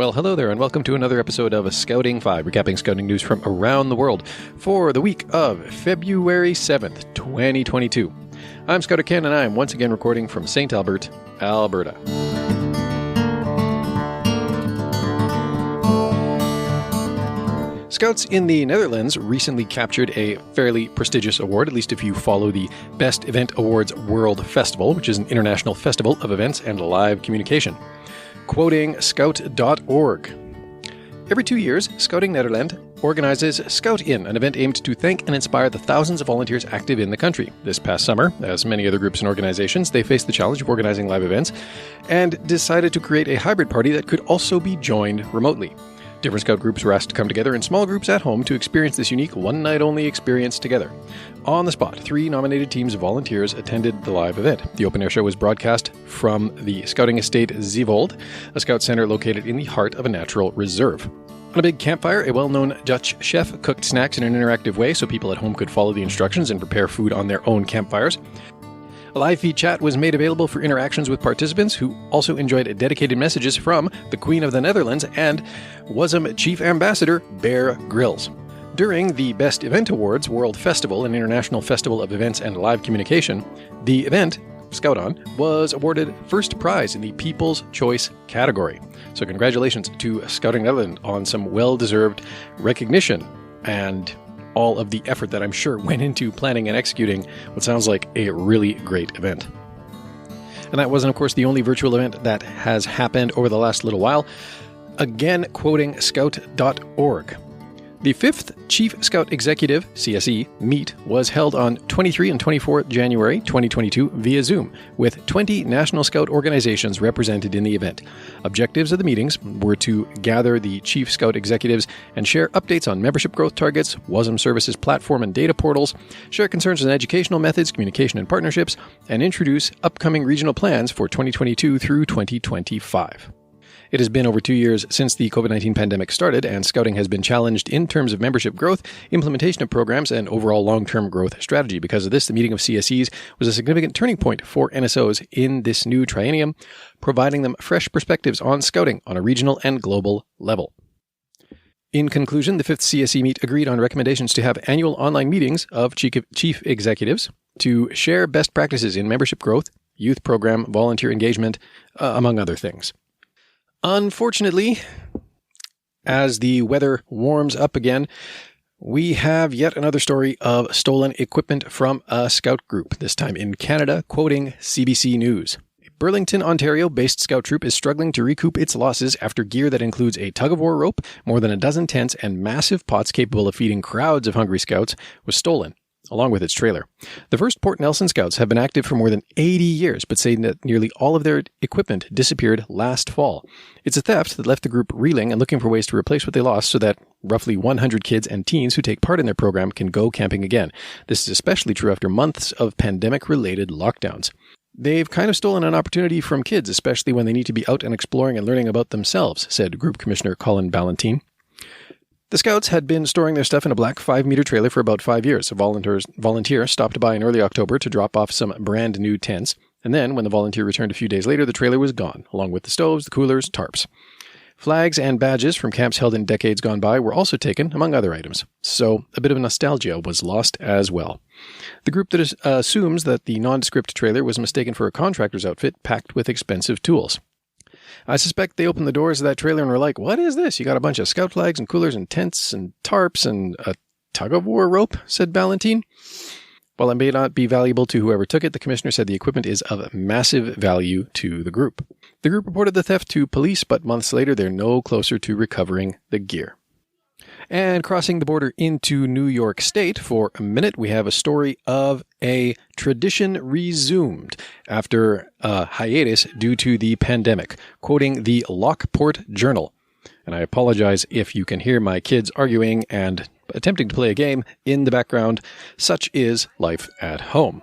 Well, hello there, and welcome to another episode of Scouting 5, recapping scouting news from around the world for the week of February 7th, 2022. I'm Scouter Ken, and I'm once again recording from St. Albert, Alberta. Scouts in the Netherlands recently captured a fairly prestigious award, at least if you follow the Best Event Awards World Festival, which is an international festival of events and live communication. Quoting Scout.org. Every 2 years, Scouting Nederland organizes Scout In, an event aimed to thank and inspire the thousands of volunteers active in the country. This past summer, as many other groups and organizations, they faced the challenge of organizing live events and decided to create a hybrid party that could also be joined remotely. Different Scout groups were asked to come together in small groups at home to experience this unique one-night-only experience together. On the spot, 3 nominated teams of volunteers attended the live event. The open-air show was broadcast from the Scouting Estate Zeevold, a Scout center located in the heart of a natural reserve. On a big campfire, a well-known Dutch chef cooked snacks in an interactive way so people at home could follow the instructions and prepare food on their own campfires. A live feed chat was made available for interactions with participants who also enjoyed dedicated messages from the Queen of the Netherlands and WASM Chief Ambassador Bear Grylls. During the Best Event Awards World Festival, an international festival of events and live communication, the event, Scout On, was awarded first prize in the People's Choice category. So congratulations to Scouting Netherlands on some well-deserved recognition and all of the effort that I'm sure went into planning and executing what sounds like a really great event. And that wasn't, of course, the only virtual event that has happened over the last little while. Again, quoting Scout.org. The 5th Chief Scout Executive, CSE, meet was held on 23 and 24 January 2022 via Zoom, with 20 National Scout organizations represented in the event. Objectives of the meetings were to gather the Chief Scout Executives and share updates on membership growth targets, WASM Services platform and data portals, share concerns on educational methods, communication and partnerships, and introduce upcoming regional plans for 2022 through 2025. It has been over 2 years since the COVID-19 pandemic started, and Scouting has been challenged in terms of membership growth, implementation of programs, and overall long-term growth strategy. Because of this, the meeting of CSEs was a significant turning point for NSOs in this new triennium, providing them fresh perspectives on Scouting on a regional and global level. In conclusion, the 5th CSE meet agreed on recommendations to have annual online meetings of chief executives to share best practices in membership growth, youth program, volunteer engagement, among other things. Unfortunately, as the weather warms up again, we have yet another story of stolen equipment from a Scout group, this time in Canada, quoting CBC News. A Burlington, Ontario-based Scout troop is struggling to recoup its losses after gear that includes a tug-of-war rope, more than a dozen tents, and massive pots capable of feeding crowds of hungry Scouts was stolen, along with its trailer. The first Port Nelson Scouts have been active for more than 80 years, but say that nearly all of their equipment disappeared last fall. It's a theft that left the group reeling and looking for ways to replace what they lost so that roughly 100 kids and teens who take part in their program can go camping again. This is especially true after months of pandemic-related lockdowns. They've kind of stolen an opportunity from kids, especially when they need to be out and exploring and learning about themselves, said Group Commissioner Colin Ballantine. The Scouts had been storing their stuff in a black 5-meter trailer for about 5 years. A volunteer stopped by in early October to drop off some brand new tents, and then when the volunteer returned a few days later, the trailer was gone, along with the stoves, the coolers, tarps. Flags and badges from camps held in decades gone by were also taken, among other items. So a bit of nostalgia was lost as well. The group that assumes that the nondescript trailer was mistaken for a contractor's outfit packed with expensive tools. I suspect they opened the doors of that trailer and were like, "What is this? You got a bunch of Scout flags and coolers and tents and tarps and a tug-of-war rope," said Ballantine. While it may not be valuable to whoever took it, the commissioner said the equipment is of massive value to the group. The group reported the theft to police, but months later they're no closer to recovering the gear. And crossing the border into New York State for a minute, we have a story of a tradition resumed after a hiatus due to the pandemic, quoting the Lockport Journal. And I apologize if you can hear my kids arguing and attempting to play a game in the background. Such is life at home.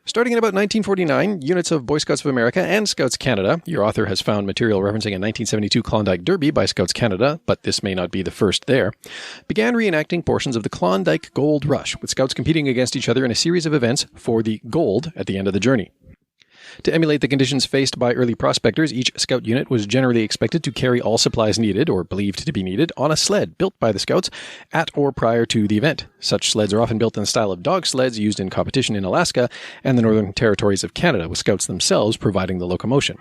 Starting in about 1949, units of Boy Scouts of America and Scouts Canada, your author has found material referencing a 1972 Klondike Derby by Scouts Canada, but this may not be the first there, began reenacting portions of the Klondike Gold Rush, with Scouts competing against each other in a series of events for the gold at the end of the journey. To emulate the conditions faced by early prospectors, each scout unit was generally expected to carry all supplies needed, or believed to be needed, on a sled built by the scouts at or prior to the event. Such sleds are often built in the style of dog sleds used in competition in Alaska and the Northern Territories of Canada, with scouts themselves providing the locomotion.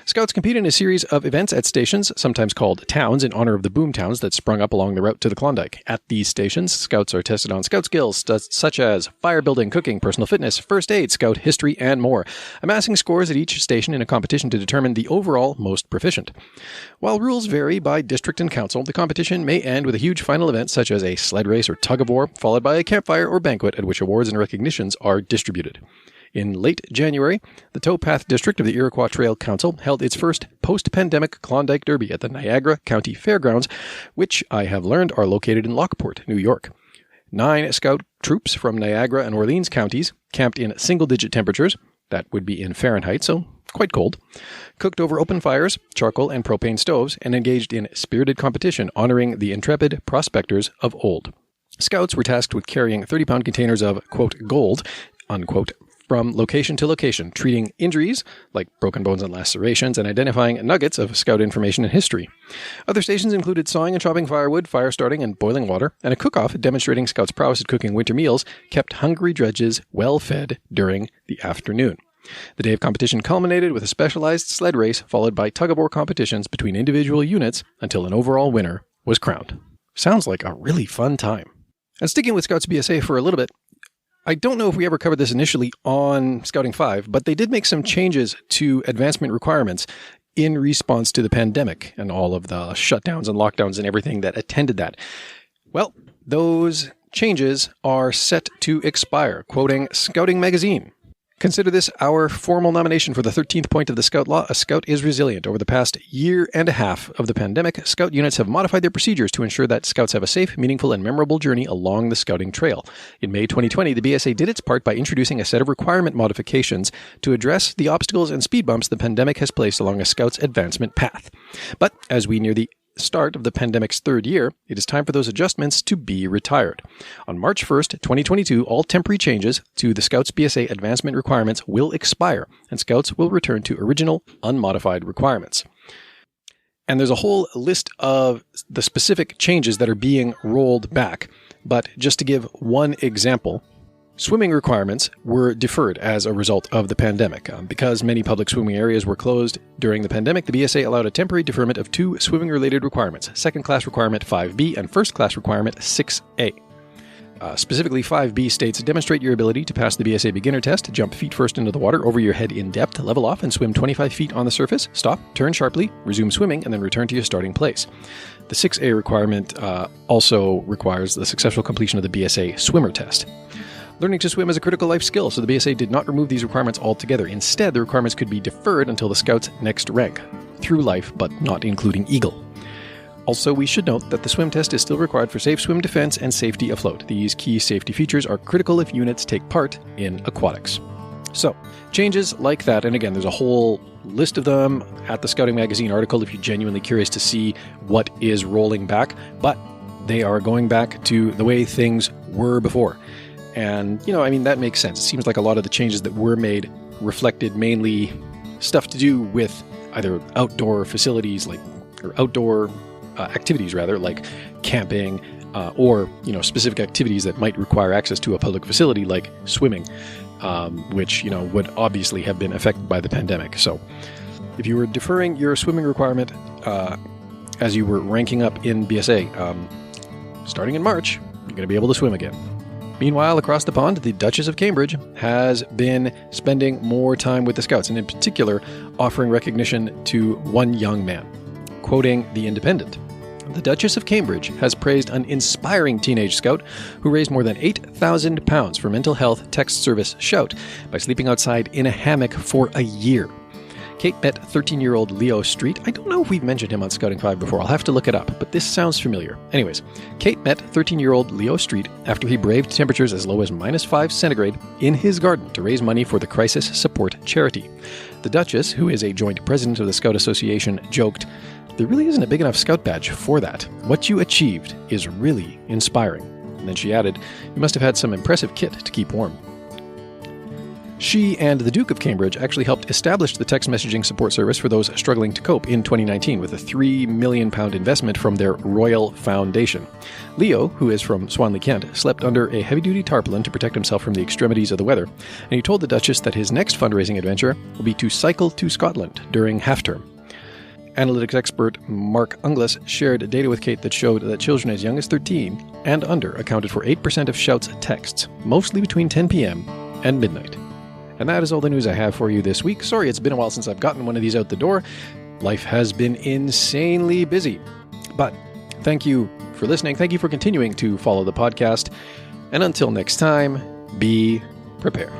Scouts compete in a series of events at stations, sometimes called towns, in honor of the boom towns that sprung up along the route to the Klondike. At these stations, scouts are tested on scout skills such as fire building, cooking, personal fitness, first aid, scout history, and more, amassing scores at each station in a competition to determine the overall most proficient. While rules vary by district and council, the competition may end with a huge final event such as a sled race or tug of war, followed by a campfire or banquet at which awards and recognitions are distributed. In late January, the Towpath District of the Iroquois Trail Council held its first post-pandemic Klondike Derby at the Niagara County Fairgrounds, which I have learned are located in Lockport, New York. 9 scout troops from Niagara and Orleans counties camped in single-digit temperatures, that would be in Fahrenheit, so quite cold, cooked over open fires, charcoal and propane stoves, and engaged in spirited competition honoring the intrepid prospectors of old. Scouts were tasked with carrying 30-pound containers of, quote, gold, unquote, from location to location, treating injuries, like broken bones and lacerations, and identifying nuggets of scout information and history. Other stations included sawing and chopping firewood, fire starting, and boiling water, and a cook-off demonstrating scouts' prowess at cooking winter meals kept hungry drudges well fed during the afternoon. The day of competition culminated with a specialized sled race, followed by tug-of-war competitions between individual units until an overall winner was crowned. Sounds like a really fun time. And sticking with Scouts BSA for a little bit, I don't know if we ever covered this initially on Scouting 5, but they did make some changes to advancement requirements in response to the pandemic and all of the shutdowns and lockdowns and everything that attended that. Well, those changes are set to expire, quoting Scouting Magazine. Consider this our formal nomination for the 13th point of the Scout Law. A Scout is resilient. Over the past year and a half of the pandemic, Scout units have modified their procedures to ensure that Scouts have a safe, meaningful, and memorable journey along the Scouting trail. In May 2020, the BSA did its part by introducing a set of requirement modifications to address the obstacles and speed bumps the pandemic has placed along a Scout's advancement path. But as we near the start of the pandemic's third year, it is time for those adjustments to be retired. On March 1st, 2022, all temporary changes to the Scouts BSA advancement requirements will expire, and Scouts will return to original, unmodified requirements. And there's a whole list of the specific changes that are being rolled back, but just to give one example, swimming requirements were deferred as a result of the pandemic. Because many public swimming areas were closed during the pandemic, the BSA allowed a temporary deferment of 2 swimming-related requirements, second-class requirement 5B and first-class requirement 6A. Specifically, 5B states, demonstrate your ability to pass the BSA beginner test, jump feet first into the water, over your head in depth, level off, and swim 25 feet on the surface, stop, turn sharply, resume swimming, and then return to your starting place. The 6A requirement also requires the successful completion of the BSA swimmer test. Learning to swim is a critical life skill, so the BSA did not remove these requirements altogether. Instead, the requirements could be deferred until the Scout's next rank, through life, but not including Eagle. Also, we should note that the swim test is still required for safe swim defense and safety afloat. These key safety features are critical if units take part in aquatics. So, changes like that, and again, there's a whole list of them at the Scouting Magazine article if you're genuinely curious to see what is rolling back, but they are going back to the way things were before. And, that makes sense. It seems like a lot of the changes that were made reflected mainly stuff to do with either outdoor facilities, or outdoor activities, like camping, or, specific activities that might require access to a public facility, like swimming, which, would obviously have been affected by the pandemic. So if you were deferring your swimming requirement as you were ranking up in BSA, starting in March, you're going to be able to swim again. Meanwhile, across the pond, the Duchess of Cambridge has been spending more time with the Scouts, and in particular, offering recognition to one young man. Quoting The Independent, the Duchess of Cambridge has praised an inspiring teenage scout who raised more than £8,000 for mental health text service Shout by sleeping outside in a hammock for a year. Kate met 13-year-old Leo Street. I don't know if we've mentioned him on Scouting 5 before. I'll have to look it up, but this sounds familiar. Anyways, Kate met 13-year-old Leo Street after he braved temperatures as low as -5 centigrade in his garden to raise money for the Crisis Support Charity. The Duchess, who is a joint president of the Scout Association, joked, "There really isn't a big enough Scout badge for that. What you achieved is really inspiring." And then she added, "You must have had some impressive kit to keep warm." She and the Duke of Cambridge actually helped establish the text messaging support service for those struggling to cope in 2019 with a £3 million investment from their Royal Foundation. Leo, who is from Swanley, Kent, slept under a heavy-duty tarpaulin to protect himself from the extremities of the weather, and he told the Duchess that his next fundraising adventure will be to cycle to Scotland during half-term. Analytics expert Mark Unglis shared data with Kate that showed that children as young as 13 and under accounted for 8% of Shout's texts, mostly between 10 p.m. and midnight. And that is all the news I have for you this week. Sorry, it's been a while since I've gotten one of these out the door. Life has been insanely busy. But thank you for listening. Thank you for continuing to follow the podcast. And until next time, be prepared.